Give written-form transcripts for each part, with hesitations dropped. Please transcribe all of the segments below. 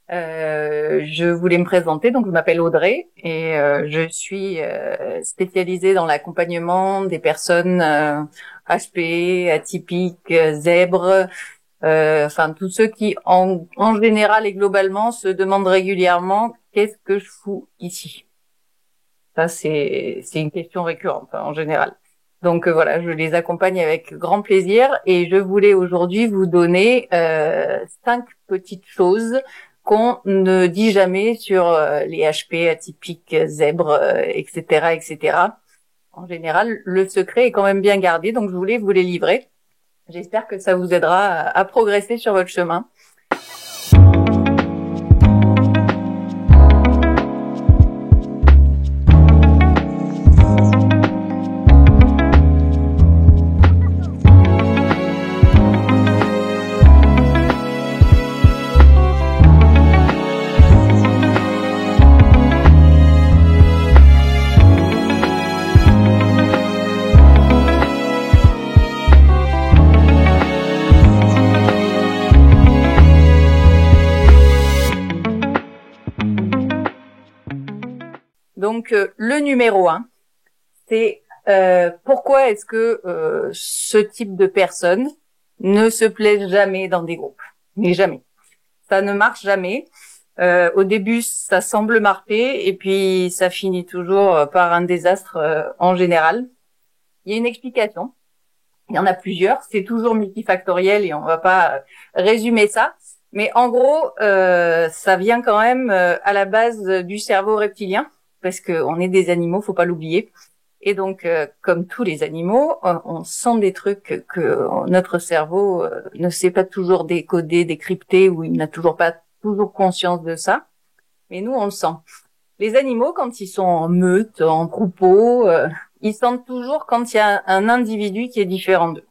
Je voulais me présenter, donc je m'appelle Audrey et je suis spécialisée dans l'accompagnement des personnes HP, atypiques, zèbres, enfin tous ceux qui en général et globalement se demandent régulièrement qu'est-ce que je fous ici. Ça c'est une question récurrente en général. Donc voilà, je les accompagne avec grand plaisir et je voulais aujourd'hui vous donner 5 petites choses qu'on ne dit jamais sur les HP atypiques, zèbres, etc., etc. En général, le secret est quand même bien gardé, donc je voulais vous les livrer. J'espère que ça vous aidera à progresser sur votre chemin. Donc le numéro 1, c'est pourquoi est-ce que ce type de personnes ne se plaisent jamais dans des groupes. Mais jamais. Ça ne marche jamais. Au début, ça semble marcher et puis ça finit toujours par un désastre en général. Il y a une explication. Il y en a plusieurs. C'est toujours multifactoriel et on va pas résumer ça. Mais en gros, ça vient quand même à la base du cerveau reptilien, parce qu'on est des animaux, faut pas l'oublier. Et donc, comme tous les animaux, on sent des trucs que notre cerveau ne sait pas toujours décoder, décrypter, ou il n'a toujours pas toujours conscience de ça. Mais nous, on le sent. Les animaux, quand ils sont en meute, en troupeau, ils sentent toujours quand il y a un individu qui est différent d'eux.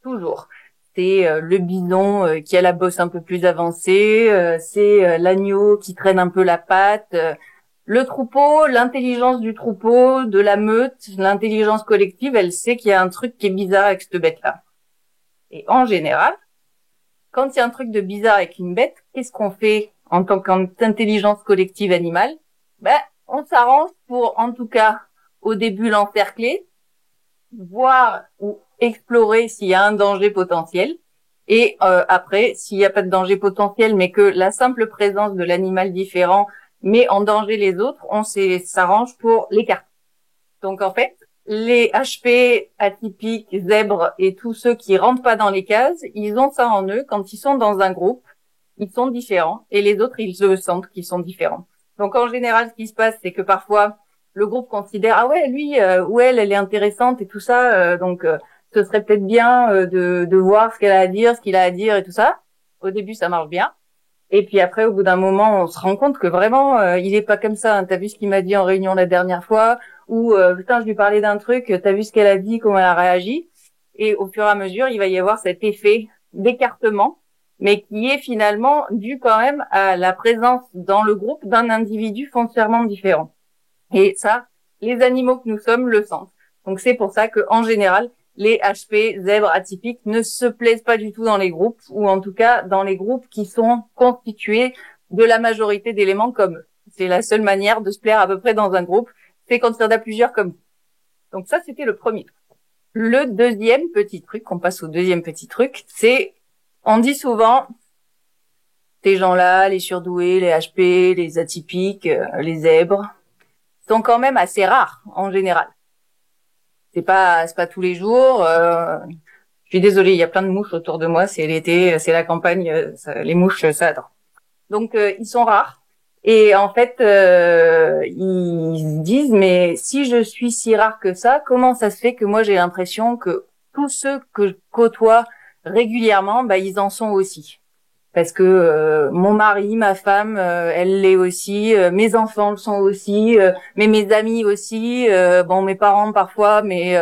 Toujours. C'est le bison qui a la bosse un peu plus avancée, c'est l'agneau qui traîne un peu la patte, le troupeau, l'intelligence du troupeau, de la meute, l'intelligence collective, elle sait qu'il y a un truc qui est bizarre avec cette bête-là. Et en général, quand il y a un truc de bizarre avec une bête, qu'est-ce qu'on fait en tant qu'intelligence collective animale? On s'arrange pour, en tout cas, au début, l'encercler, voir ou explorer s'il y a un danger potentiel. Et après, s'il n'y a pas de danger potentiel, mais que la simple présence de l'animal différent met en danger les autres, on s'arrange pour l'écarter. Donc en fait, les HP atypiques, zèbres et tous ceux qui rentrent pas dans les cases, ils ont ça en eux. Quand ils sont dans un groupe, ils sont différents et les autres, ils se sentent qu'ils sont différents. Donc en général, ce qui se passe, c'est que parfois, le groupe considère, ah ouais, lui ou elle est intéressante et tout ça, donc ce serait peut-être bien de voir ce qu'elle a à dire, ce qu'il a à dire et tout ça. Au début, ça marche bien. Et puis après, au bout d'un moment, on se rend compte que vraiment, il est pas comme ça. Hein. T'as vu ce qu'il m'a dit en réunion la dernière fois? Ou putain, je lui parlais d'un truc, t'as vu ce qu'elle a dit, comment elle a réagi? Et au fur et à mesure, il va y avoir cet effet d'écartement, mais qui est finalement dû quand même à la présence dans le groupe d'un individu foncièrement différent. Et ça, les animaux que nous sommes le sentent. Donc c'est pour ça que en général, les HP zèbres atypiques ne se plaisent pas du tout dans les groupes, ou en tout cas dans les groupes qui sont constitués de la majorité d'éléments comme eux. C'est la seule manière de se plaire à peu près dans un groupe, c'est quand il y en a plusieurs comme vous. Donc ça, c'était le premier truc. Le deuxième petit truc, on passe au deuxième petit truc, c'est, on dit souvent, ces gens-là, les surdoués, les HP, les atypiques, les zèbres, sont quand même assez rares en général. C'est pas tous les jours. Je suis désolée, il y a plein de mouches autour de moi. C'est l'été, c'est la campagne. Les mouches, ça adore. Donc ils sont rares. Et en fait, ils se disent, mais si je suis si rare que ça, comment ça se fait que moi j'ai l'impression que tous ceux que je côtoie régulièrement, ils en sont aussi. Parce que mon mari, ma femme, elle l'est aussi, mes enfants le sont aussi, mais mes amis aussi, mes parents parfois, mais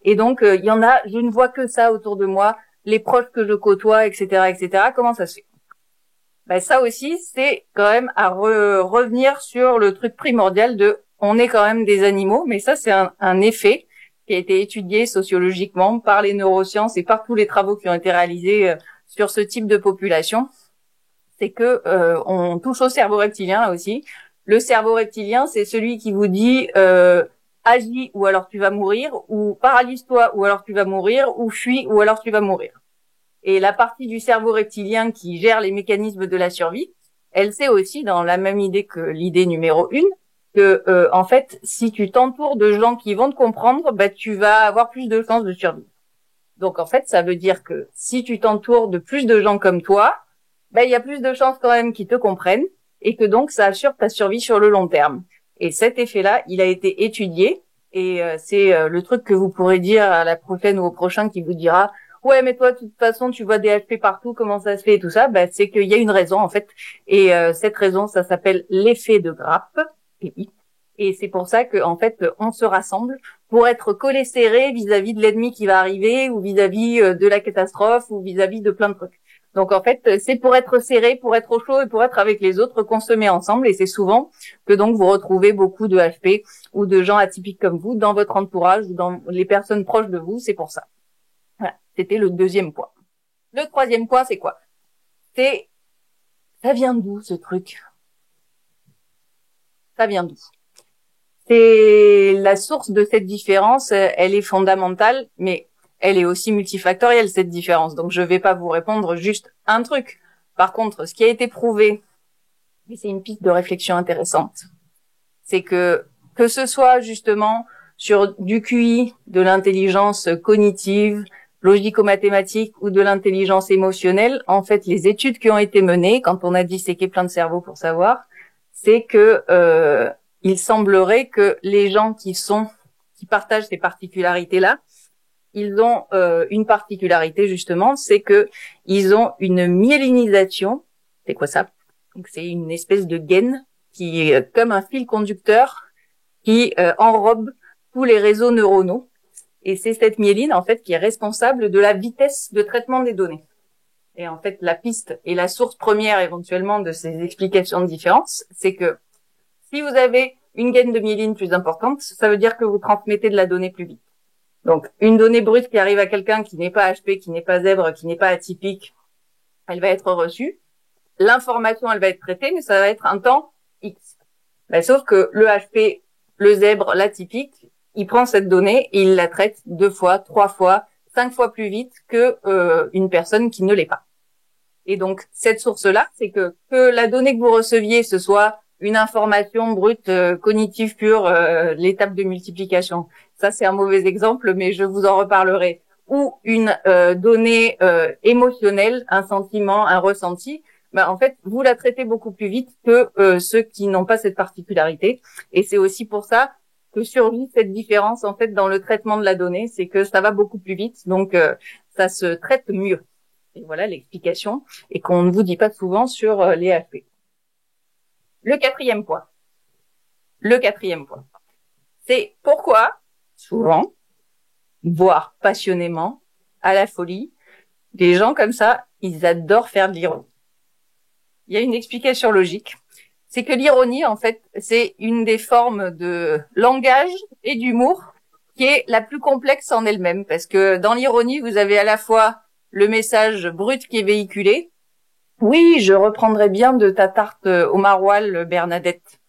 et donc il y en a, je ne vois que ça autour de moi, les proches que je côtoie, etc., etc. Comment ça se fait? Ça aussi, c'est quand même à revenir sur le truc primordial de, on est quand même des animaux, mais ça c'est un effet qui a été étudié sociologiquement par les neurosciences et par tous les travaux qui ont été réalisés sur ce type de population. c'est que on touche au cerveau reptilien là aussi. Le cerveau reptilien, c'est celui qui vous dit agis ou alors tu vas mourir, ou paralyse-toi ou alors tu vas mourir, ou fuis ou alors tu vas mourir. Et la partie du cerveau reptilien qui gère les mécanismes de la survie, elle sait aussi, dans la même idée que l'idée numéro 1, que en fait, si tu t'entoures de gens qui vont te comprendre, bah tu vas avoir plus de chances de survie. Donc en fait, ça veut dire que si tu t'entoures de plus de gens comme toi, bah il y a plus de chances quand même qu'ils te comprennent et que donc ça assure ta survie sur le long terme. Et cet effet-là, il a été étudié et c'est le truc que vous pourrez dire à la prochaine ou au prochain qui vous dira ouais mais toi de toute façon tu vois des HP partout, comment ça se fait et tout ça, bah c'est qu'il y a une raison en fait et cette raison ça s'appelle l'effet de grappe. Et c'est pour ça que en fait on se rassemble pour être collé serré vis-à-vis de l'ennemi qui va arriver ou vis-à-vis de la catastrophe ou vis-à-vis de plein de trucs. Donc en fait c'est pour être serré, pour être au chaud et pour être avec les autres qu'on se met ensemble et c'est souvent que donc vous retrouvez beaucoup de HP ou de gens atypiques comme vous dans votre entourage ou dans les personnes proches de vous, c'est pour ça. Voilà, c'était le deuxième point. Le troisième point c'est quoi? C'est ça vient d'où ce truc? Ça vient d'où? C'est la source de cette différence, elle est fondamentale, mais elle est aussi multifactorielle, cette différence. Donc, je vais pas vous répondre juste un truc. Par contre, ce qui a été prouvé, et c'est une piste de réflexion intéressante, c'est que ce soit justement sur du QI, de l'intelligence cognitive, logico-mathématique ou de l'intelligence émotionnelle, en fait, les études qui ont été menées, quand on a disséqué plein de cerveaux pour savoir, c'est que il semblerait que les gens qui partagent ces particularités-là, ils ont une particularité justement, c'est que ils ont une myélinisation. C'est quoi ça? Donc c'est une espèce de gaine qui est comme un fil conducteur qui enrobe tous les réseaux neuronaux. Et c'est cette myéline en fait qui est responsable de la vitesse de traitement des données. Et en fait, la piste et la source première éventuellement de ces explications de différence, c'est que si vous avez une gaine de myéline plus importante, ça veut dire que vous transmettez de la donnée plus vite. Donc, une donnée brute qui arrive à quelqu'un qui n'est pas HP, qui n'est pas zèbre, qui n'est pas atypique, elle va être reçue. L'information, elle va être traitée, mais ça va être un temps X. Ben, sauf que le HP, le zèbre, l'atypique, il prend cette donnée et il la traite 2 fois, 3 fois, 5 fois plus vite que une personne qui ne l'est pas. Et donc, cette source-là, c'est que la donnée que vous receviez, ce soit une information brute, cognitive pure, l'étape de multiplication. Ça, c'est un mauvais exemple, mais je vous en reparlerai. Ou une donnée émotionnelle, un sentiment, un ressenti. Ben, en fait, vous la traitez beaucoup plus vite que ceux qui n'ont pas cette particularité. Et c'est aussi pour ça que survit cette différence, en fait, dans le traitement de la donnée. C'est que ça va beaucoup plus vite, donc ça se traite mieux. Et voilà l'explication, et qu'on ne vous dit pas souvent sur les HP. Le quatrième point, c'est pourquoi, souvent, voire passionnément, à la folie, des gens comme ça, ils adorent faire de l'ironie. Il y a une explication logique, c'est que l'ironie, en fait, c'est une des formes de langage et d'humour qui est la plus complexe en elle-même, parce que dans l'ironie, vous avez à la fois le message brut qui est véhiculé. Oui, je reprendrai bien de ta tarte au maroilles, Bernadette.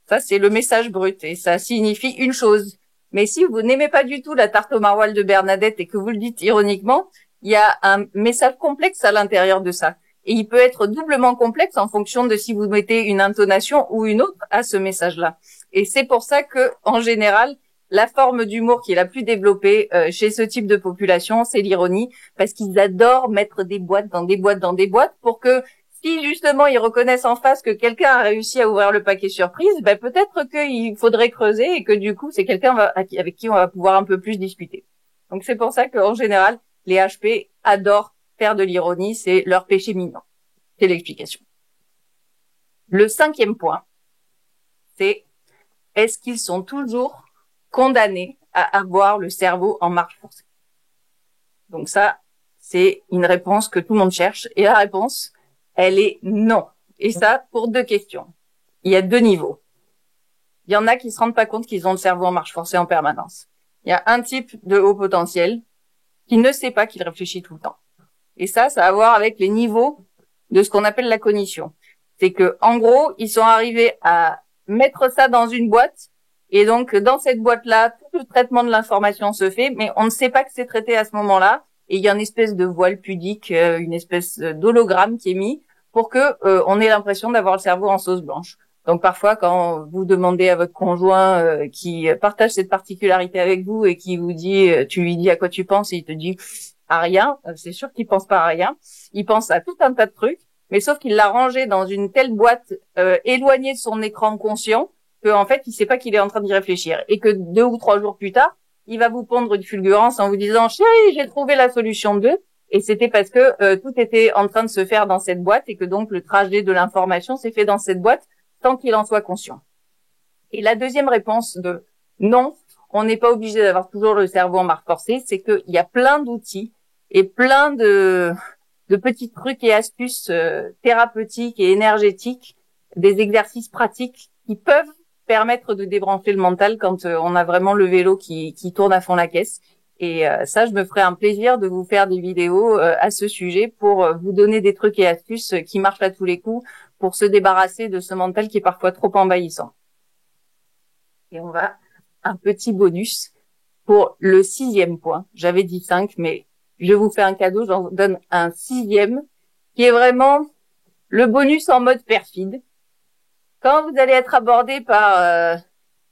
Ça, c'est le message brut et ça signifie une chose. Mais si vous n'aimez pas du tout la tarte au maroilles de Bernadette et que vous le dites ironiquement, il y a un message complexe à l'intérieur de ça. Et il peut être doublement complexe en fonction de si vous mettez une intonation ou une autre à ce message-là. Et c'est pour ça que, en général, la forme d'humour qui est la plus développée chez ce type de population, c'est l'ironie, parce qu'ils adorent mettre des boîtes dans des boîtes dans des boîtes pour que si justement ils reconnaissent en face que quelqu'un a réussi à ouvrir le paquet surprise, ben peut-être qu'il faudrait creuser et que du coup c'est quelqu'un avec qui on va pouvoir un peu plus discuter. Donc c'est pour ça qu'en général, les HP adorent faire de l'ironie, c'est leur péché mignon. C'est l'explication. Le 5e point, c'est est-ce qu'ils sont toujours condamnés à avoir le cerveau en marche forcée? Donc ça, c'est une réponse que tout le monde cherche. Et la réponse, elle est non. Et ça, pour 2 questions. Il y a 2 niveaux. Il y en a qui se rendent pas compte qu'ils ont le cerveau en marche forcée en permanence. Il y a un type de haut potentiel qui ne sait pas qu'il réfléchit tout le temps. Et ça a à voir avec les niveaux de ce qu'on appelle la cognition. C'est que, en gros, ils sont arrivés à mettre ça dans une boîte, et donc, dans cette boîte-là, tout le traitement de l'information se fait, mais on ne sait pas que c'est traité à ce moment-là, et il y a une espèce de voile pudique, une espèce d'hologramme qui est mis pour que on ait l'impression d'avoir le cerveau en sauce blanche. Donc parfois, quand vous demandez à votre conjoint qui partage cette particularité avec vous et qui vous dit, tu lui dis à quoi tu penses et il te dit à rien, c'est sûr qu'il pense pas à rien. Il pense à tout un tas de trucs, mais sauf qu'il l'a rangé dans une telle boîte éloignée de son écran conscient que en fait, il sait pas qu'il est en train d'y réfléchir et que 2 ou 3 jours plus tard, il va vous pondre une fulgurance en vous disant chérie, j'ai trouvé la solution 2. Et c'était parce que tout était en train de se faire dans cette boîte et que donc le trajet de l'information s'est fait dans cette boîte sans qu'il en soit conscient. Et la deuxième réponse de non, on n'est pas obligé d'avoir toujours le cerveau en marche forcée, c'est qu'il y a plein d'outils et plein de petits trucs et astuces thérapeutiques et énergétiques, des exercices pratiques qui peuvent permettre de débrancher le mental quand on a vraiment le vélo qui tourne à fond la caisse. Et ça, je me ferai un plaisir de vous faire des vidéos à ce sujet pour vous donner des trucs et astuces qui marchent à tous les coups pour se débarrasser de ce mental qui est parfois trop envahissant. Et on va un petit bonus pour le 6e point. J'avais dit 5, mais je vous fais un cadeau, j'en donne un 6e qui est vraiment le bonus en mode perfide. Quand vous allez être abordé par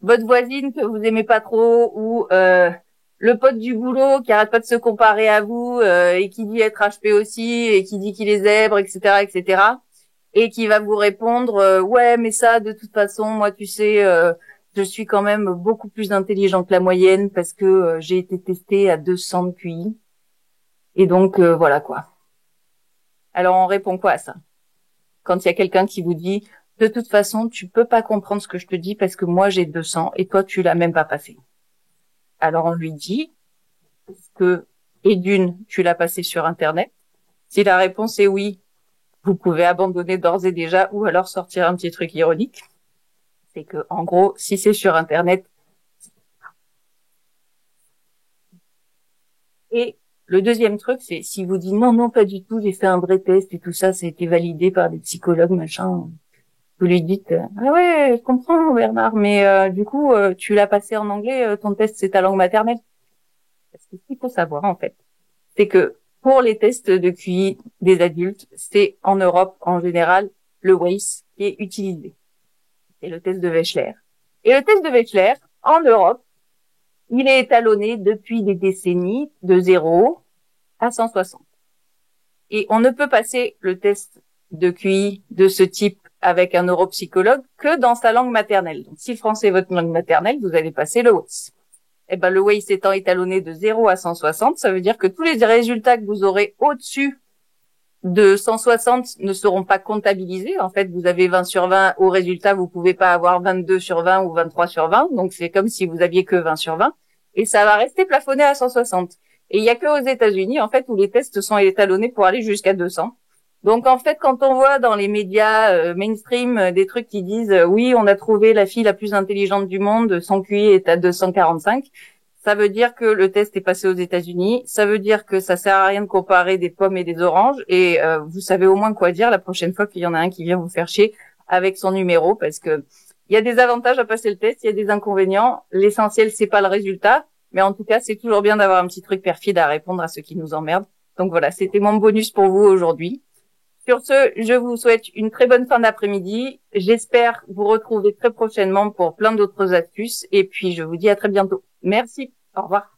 votre voisine que vous aimez pas trop ou le pote du boulot qui arrête pas de se comparer à vous et qui dit être HP aussi et qui dit qu'il est zèbre, etc., etc., et qui va vous répondre ouais, mais ça, de toute façon, moi, tu sais, je suis quand même beaucoup plus intelligent que la moyenne parce que j'ai été testé à 200 de QI. Et donc, voilà quoi. Alors, on répond quoi à ça? Quand il y a quelqu'un qui vous dit de toute façon, tu peux pas comprendre ce que je te dis parce que moi, j'ai 200 et toi, tu l'as même pas passé. Alors, on lui dit que, et d'une, tu l'as passé sur Internet. Si la réponse est oui, vous pouvez abandonner d'ores et déjà ou alors sortir un petit truc ironique. C'est que, en gros, si c'est sur Internet. Et le deuxième truc, c'est si vous dites non, non, pas du tout, j'ai fait un vrai test et tout ça, ça a été validé par des psychologues, machin. Vous lui dites ah ouais, je comprends Bernard, mais du coup tu l'as passé en anglais, ton test c'est ta langue maternelle. Parce que ce qu'il faut savoir en fait, c'est que pour les tests de QI des adultes, c'est en Europe en général le WAIS qui est utilisé. C'est le test de Wechsler. Et le test de Wechsler en Europe, il est étalonné depuis des décennies de 0 à 160. Et on ne peut passer le test de QI de ce type avec un neuropsychologue que dans sa langue maternelle. Donc, si le français est votre langue maternelle, vous allez passer le WAIS. Eh ben, le WAIS étant étalonné de 0 à 160, ça veut dire que tous les résultats que vous aurez au-dessus de 160 ne seront pas comptabilisés. En fait, vous avez 20 sur 20 au résultat, vous pouvez pas avoir 22 sur 20 ou 23 sur 20. Donc, c'est comme si vous aviez que 20 sur 20. Et ça va rester plafonné à 160. Et il y a que aux États-Unis, en fait, où les tests sont étalonnés pour aller jusqu'à 200. Donc en fait, quand on voit dans les médias mainstream des trucs qui disent oui, on a trouvé la fille la plus intelligente du monde, son QI est à 245, ça veut dire que le test est passé aux États-Unis, ça veut dire que ça sert à rien de comparer des pommes et des oranges, et vous savez au moins quoi dire la prochaine fois qu'il y en a un qui vient vous faire chier avec son numéro, parce que il y a des avantages à passer le test, il y a des inconvénients. L'essentiel, c'est pas le résultat, mais en tout cas, c'est toujours bien d'avoir un petit truc perfide à répondre à ceux qui nous emmerdent. Donc voilà, c'était mon bonus pour vous aujourd'hui. Sur ce, je vous souhaite une très bonne fin d'après-midi. J'espère vous retrouver très prochainement pour plein d'autres astuces. Et puis, je vous dis à très bientôt. Merci. Au revoir.